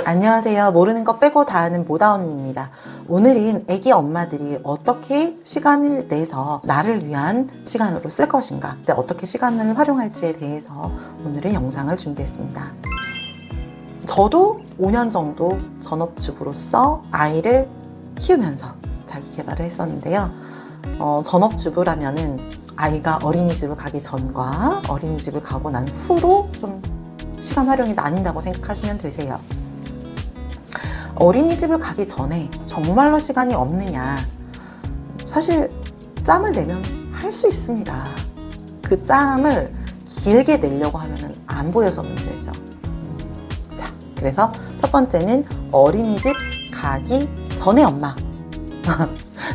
안녕하세요. 모르는 거 빼고 다 아는 모다언니입니다. 오늘은 애기 엄마들이 어떻게 시간을 내서 나를 위한 시간으로 쓸 것인가, 어떻게 시간을 활용할지에 대해서 오늘은 영상을 준비했습니다. 저도 5년 정도 전업주부로서 아이를 키우면서 자기 개발을 했었는데요. 전업주부라면은 아이가 어린이집을 가기 전과 어린이집을 가고 난 후로 좀 시간 활용이 나뉜다고 생각하시면 되세요. 어린이집을 가기 전에 정말로 시간이 없느냐? 사실 짬을 내면 할 수 있습니다. 그 짬을 길게 내려고 하면 안 보여서 문제죠. 자, 그래서 첫 번째는 어린이집 가기 전에 엄마.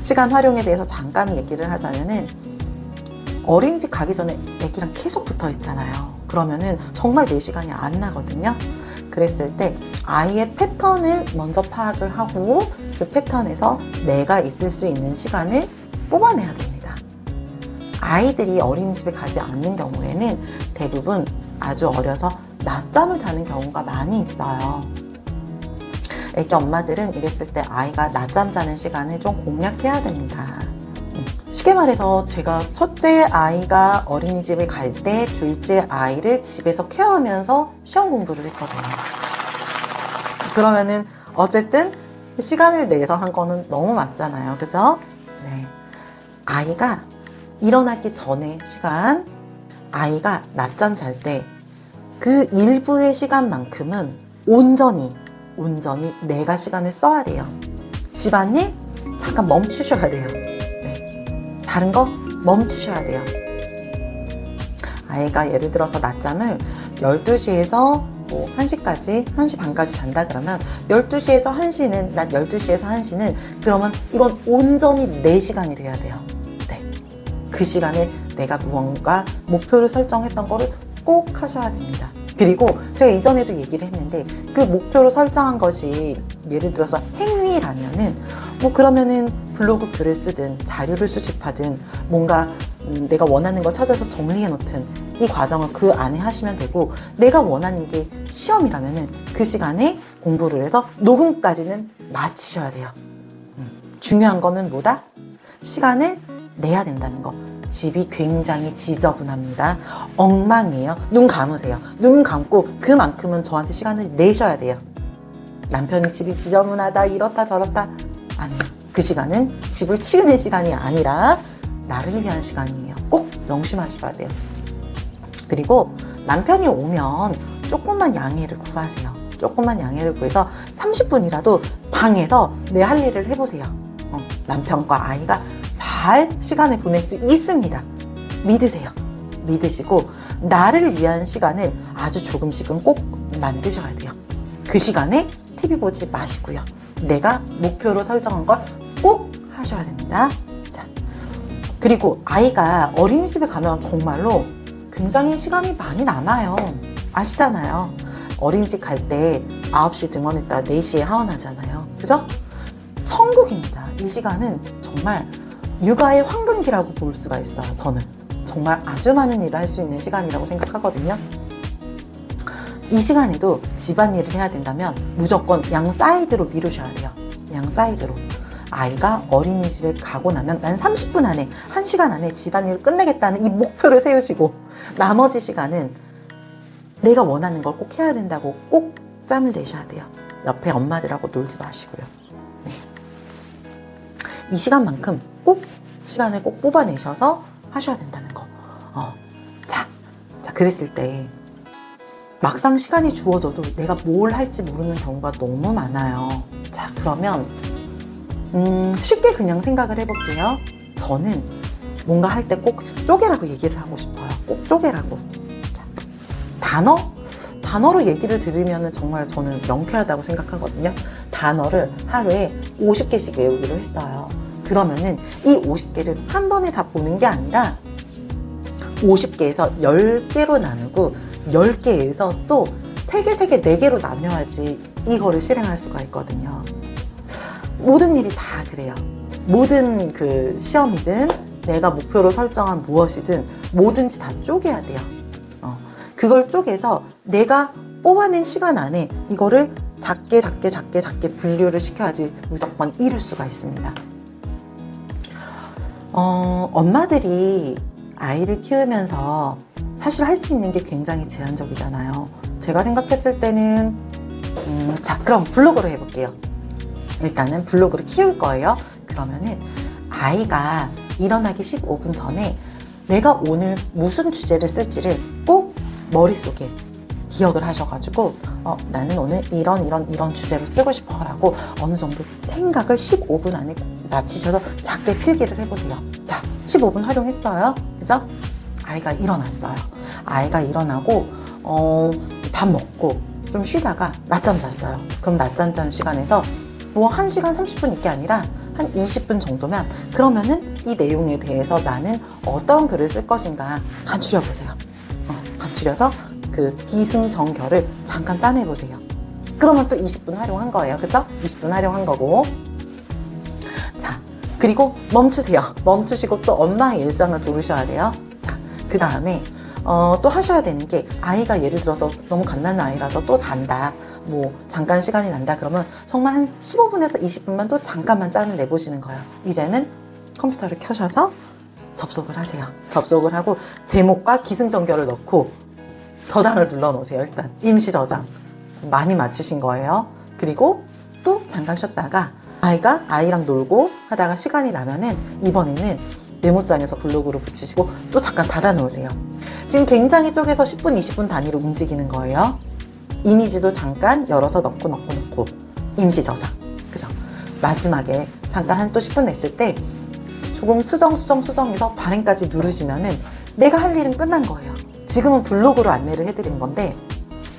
시간 활용에 대해서 잠깐 얘기를 하자면은, 어린이집 가기 전에 애기랑 계속 붙어 있잖아요. 그러면은 정말 내 시간이 안 나거든요. 그랬을 때 아이의 패턴을 먼저 파악을 하고 그 패턴에서 내가 있을 수 있는 시간을 뽑아내야 됩니다. 아이들이 어린이집에 가지 않는 경우에는 대부분 아주 어려서 낮잠을 자는 경우가 많이 있어요. 애기 엄마들은 이랬을 때 아이가 낮잠 자는 시간을 좀 공략해야 됩니다. 쉽게 말해서 제가 첫째 아이가 어린이집을 갈 때 둘째 아이를 집에서 케어하면서 시험 공부를 했거든요. 그러면은 어쨌든 시간을 내서 한 거는 너무 맞잖아요. 그죠? 네. 아이가 일어나기 전에 시간, 아이가 낮잠 잘 때 그 일부의 시간만큼은 온전히 내가 시간을 써야 돼요. 집안일 잠깐 멈추셔야 돼요. 다른 거 멈추셔야 돼요. 아이가 예를 들어서 낮잠을 12시에서 1시까지, 1시 반까지 잔다 그러면 12시에서 1시는, 낮 12시에서 1시는 그러면 이건 온전히 내 시간이 돼야 돼요. 네. 그 시간에 내가 무언가 목표를 설정했던 거를 꼭 하셔야 됩니다. 그리고 제가 이전에도 얘기를 했는데 그 목표로 설정한 것이 예를 들어서 행위라면은 그러면은 블로그 글을 쓰든 자료를 수집하든 뭔가 내가 원하는 걸 찾아서 정리해 놓든 이 과정을 그 안에 하시면 되고, 내가 원하는 게 시험이라면은 그 시간에 공부를 해서 녹음까지는 마치셔야 돼요. 중요한 거는 뭐다? 시간을 내야 된다는 거. 집이 굉장히 지저분합니다. 엉망이에요. 눈 감으세요. 눈 감고 그만큼은 저한테 시간을 내셔야 돼요. 남편이 집이 지저분하다, 이렇다 저렇다. 아니요. 그 시간은 집을 치우는 시간이 아니라 나를 위한 시간이에요. 꼭 명심하셔야 돼요. 그리고 남편이 오면 조금만 양해를 구하세요. 조금만 양해를 구해서 30분이라도 방에서 내 할 일을 해보세요. 남편과 아이가 잘 시간을 보낼 수 있습니다. 믿으세요. 믿으시고 나를 위한 시간을 아주 조금씩은 꼭 만드셔야 돼요. 그 시간에 TV 보지 마시고요. 내가 목표로 설정한 걸 꼭 하셔야 됩니다. 자, 그리고 아이가 어린이집에 가면 정말로 굉장히 시간이 많이 남아요. 아시잖아요. 어린이집 갈 때 9시 등원했다 4시에 하원하잖아요. 그죠? 천국입니다. 이 시간은 정말 육아의 황금기라고 볼 수가 있어요. 저는 정말 아주 많은 일을 할 수 있는 시간이라고 생각하거든요. 이 시간에도 집안일을 해야 된다면 무조건 양 사이드로 미루셔야 돼요. 양 사이드로. 아이가 어린이집에 가고 나면 난 30분 안에, 1시간 안에 집안일을 끝내겠다는 이 목표를 세우시고, 나머지 시간은 내가 원하는 걸 꼭 해야 된다고 꼭 짬을 내셔야 돼요. 옆에 엄마들하고 놀지 마시고요. 네. 이 시간만큼 꼭 시간을 꼭 뽑아내셔서 하셔야 된다는 거. 자, 그랬을 때 막상 시간이 주어져도 내가 뭘 할지 모르는 경우가 너무 많아요. 자, 그러면 쉽게 그냥 생각을 해볼게요. 저는 뭔가 할 때 꼭 쪼개라고 얘기를 하고 싶어요. 꼭 쪼개라고. 자, 단어로 얘기를 들으면 정말 저는 명쾌하다고 생각하거든요. 단어를 하루에 50개씩 외우기로 했어요. 그러면은 이 50개를 한 번에 다 보는 게 아니라 50개에서 10개로 나누고 10개에서 또 3개, 4개로 나눠야지 이거를 실행할 수가 있거든요. 모든 일이 다 그래요. 모든 그 시험이든 내가 목표로 설정한 무엇이든 뭐든지 다 쪼개야 돼요. 그걸 쪼개서 내가 뽑아낸 시간 안에 이거를 작게 분류를 시켜야지 무조건 이룰 수가 있습니다. 엄마들이 아이를 키우면서 사실 할 수 있는 게 굉장히 제한적이잖아요. 제가 생각했을 때는 자, 그럼 블로그로 해볼게요. 일단은 블로그를 키울 거예요. 그러면은 아이가 일어나기 15분 전에 내가 오늘 무슨 주제를 쓸지를 꼭 머릿속에 기억을 하셔가지고 나는 오늘 이런 주제로 쓰고 싶어 라고 어느 정도 생각을 15분 안에 마치셔서 작게 필기를 해보세요. 자, 15분 활용했어요. 그죠? 아이가 일어났어요. 아이가 일어나고 밥 먹고 좀 쉬다가 낮잠 잤어요. 그럼 낮잠 잔 시간에서 뭐 1시간 30분 있게 아니라 한 20분 정도면 그러면은 이 내용에 대해서 나는 어떤 글을 쓸 것인가 간추려 보세요. 간추려서 그 기승전결을 잠깐 짜내 보세요. 그러면 또 20분 활용한 거예요. 그죠? 20분 활용한 거고. 자, 그리고 멈추세요. 멈추시고 또 엄마의 일상을 돌으셔야 돼요. 자, 그 다음에 또 하셔야 되는 게 아이가 예를 들어서 너무 갓난 아이라서 또 잔다. 뭐 잠깐 시간이 난다 그러면 정말 한 15분에서 20분만 또 잠깐만 짬을 내보시는 거예요. 이제는 컴퓨터를 켜셔서 접속을 하세요. 접속을 하고 제목과 기승전결을 넣고 저장을 눌러 놓으세요. 일단 임시 저장 많이 마치신 거예요. 그리고 또 잠깐 쉬었다가 아이가 아이랑 놀고 하다가 시간이 나면은 이번에는 메모장에서 블로그로 붙이시고 또 잠깐 닫아 놓으세요. 지금 굉장히 쪼개서 10분 20분 단위로 움직이는 거예요. 이미지도 잠깐 열어서 넣고 임시 저장. 그죠? 마지막에 잠깐 한 또 10분 냈을 때 조금 수정해서 발행까지 누르시면은 내가 할 일은 끝난 거예요. 지금은 블로그로 안내를 해드린 건데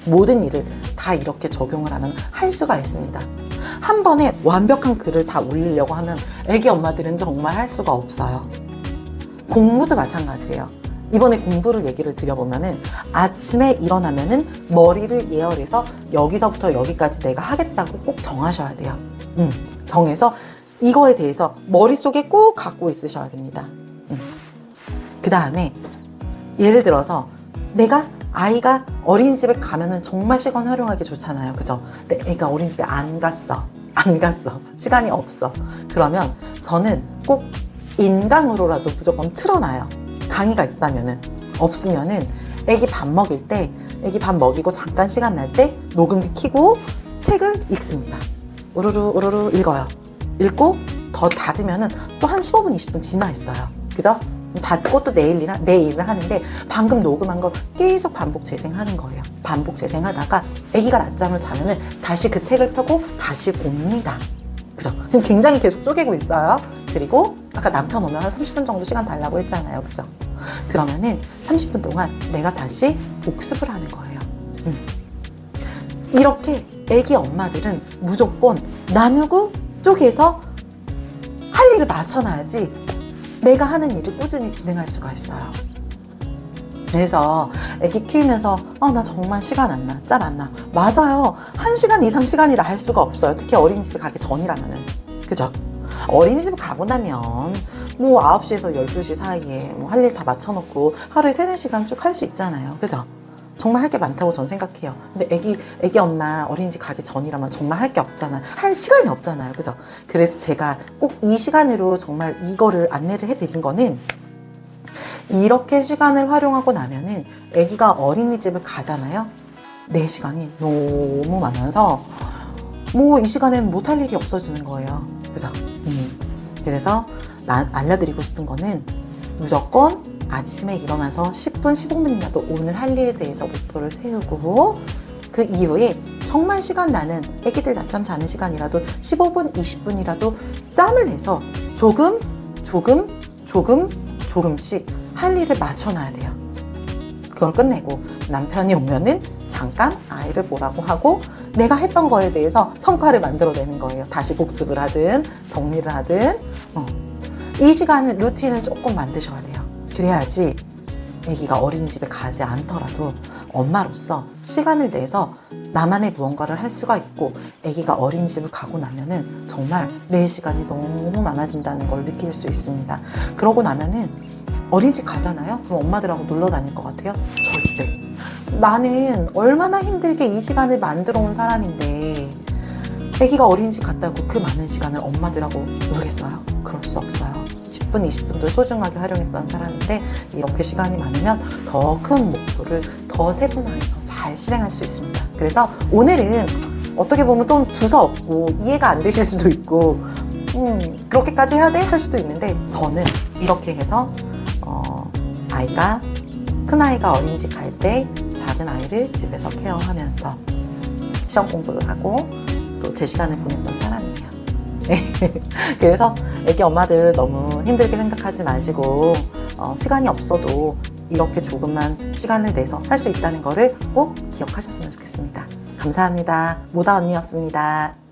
모든 일을 다 이렇게 적용을 하면 할 수가 있습니다. 한 번에 완벽한 글을 다 올리려고 하면 애기 엄마들은 정말 할 수가 없어요. 공부도 마찬가지예요. 이번에 공부를 얘기를 드려보면은 아침에 일어나면은 머리를 예열해서 여기서부터 여기까지 내가 하겠다고 꼭 정하셔야 돼요. 정해서 이거에 대해서 머릿속에 꼭 갖고 있으셔야 됩니다. 그 다음에 예를 들어서 내가 아이가 어린이집에 가면은 정말 시간 활용하기 좋잖아요. 그죠? 근데 애가 어린이집에 안 갔어. 시간이 없어. 그러면 저는 꼭 인강으로라도 무조건 틀어놔요. 강의가 있다면은. 없으면은 애기 밥 먹일 때 애기 밥 먹이고 잠깐 시간 날 때 녹음기 켜고 책을 읽습니다. 우르르 읽어요. 읽고 더 닫으면은 또 한 15분 20분 지나 있어요. 그죠? 닫고 또 내일 일을 하는데 방금 녹음한 걸 계속 반복 재생하는 거예요. 반복 재생하다가 아기가 낮잠을 자면은 다시 그 책을 펴고 다시 봅니다. 그죠? 지금 굉장히 계속 쪼개고 있어요. 그리고 아까 남편 오면 한 30분 정도 시간 달라고 했잖아요. 그죠? 그러면은 30분 동안 내가 다시 복습을 하는 거예요. 이렇게 아기 엄마들은 무조건 나누고 쪼개서 할 일을 맞춰놔야지 내가 하는 일을 꾸준히 진행할 수가 있어요. 그래서 애기 키우면서 나 정말 시간 안 나, 짬 안 나. 맞아요. 1시간 이상 시간이 날 수가 없어요. 특히 어린이집에 가기 전이라면은. 그죠? 어린이집 가고 나면 뭐 9시에서 12시 사이에 뭐 할 일 다 맞춰놓고 하루에 3-4시간 쭉 할 수 있잖아요. 그죠? 정말 할 게 많다고 전 생각해요. 근데 애기 엄마 어린이집 가기 전이라면 정말 할 게 없잖아요. 할 시간이 없잖아요. 그죠? 그래서 제가 꼭 이 시간으로 정말 이거를 안내를 해드린 거는 이렇게 시간을 활용하고 나면은 애기가 어린이집을 가잖아요. 내 시간이 너무 많아서 뭐 이 시간에는 못할 일이 없어지는 거예요. 그죠? 그래서 알려드리고 싶은 거는 무조건 아침에 일어나서 10분, 15분이라도 오늘 할 일에 대해서 목표를 세우고 그 이후에 정말 시간 나는 애기들 낮잠 자는 시간이라도 15분, 20분이라도 짬을 내서 조금씩 할 일을 맞춰놔야 돼요. 그걸 끝내고 남편이 오면은 잠깐 아이를 보라고 하고 내가 했던 거에 대해서 성과를 만들어내는 거예요. 다시 복습을 하든 정리를 하든 이 시간은 루틴을 조금 만드셔야 돼요. 그래야지 아기가 어린이집에 가지 않더라도 엄마로서 시간을 내서 나만의 무언가를 할 수가 있고 아기가 어린이집을 가고 나면은 정말 내 시간이 너무 많아진다는 걸 느낄 수 있습니다. 그러고 나면은 어린이집 가잖아요? 그럼 엄마들하고 놀러 다닐 것 같아요? 절대. 나는 얼마나 힘들게 이 시간을 만들어 온 사람인데 아기가 어린이집 갔다고 그 많은 시간을 엄마들하고 놀겠어요? 그럴 수 없어요. 10분, 20분도 소중하게 활용했던 사람인데 이렇게 시간이 많으면 더 큰 목표를 더 세분화해서 잘 실행할 수 있습니다. 그래서 오늘은 어떻게 보면 좀 두서없고 이해가 안 되실 수도 있고 그렇게까지 해야 돼? 할 수도 있는데 저는 이렇게 해서 아이가 큰아이가 어린이집 갈 때 작은 아이를 집에서 케어하면서 시험 공부를 하고 또 제 시간을 보냈던 사람이에요. 네. 그래서 애기 엄마들 너무 힘들게 생각하지 마시고 시간이 없어도 이렇게 조금만 시간을 내서 할 수 있다는 거를 꼭 기억하셨으면 좋겠습니다. 감사합니다. 모다 언니였습니다.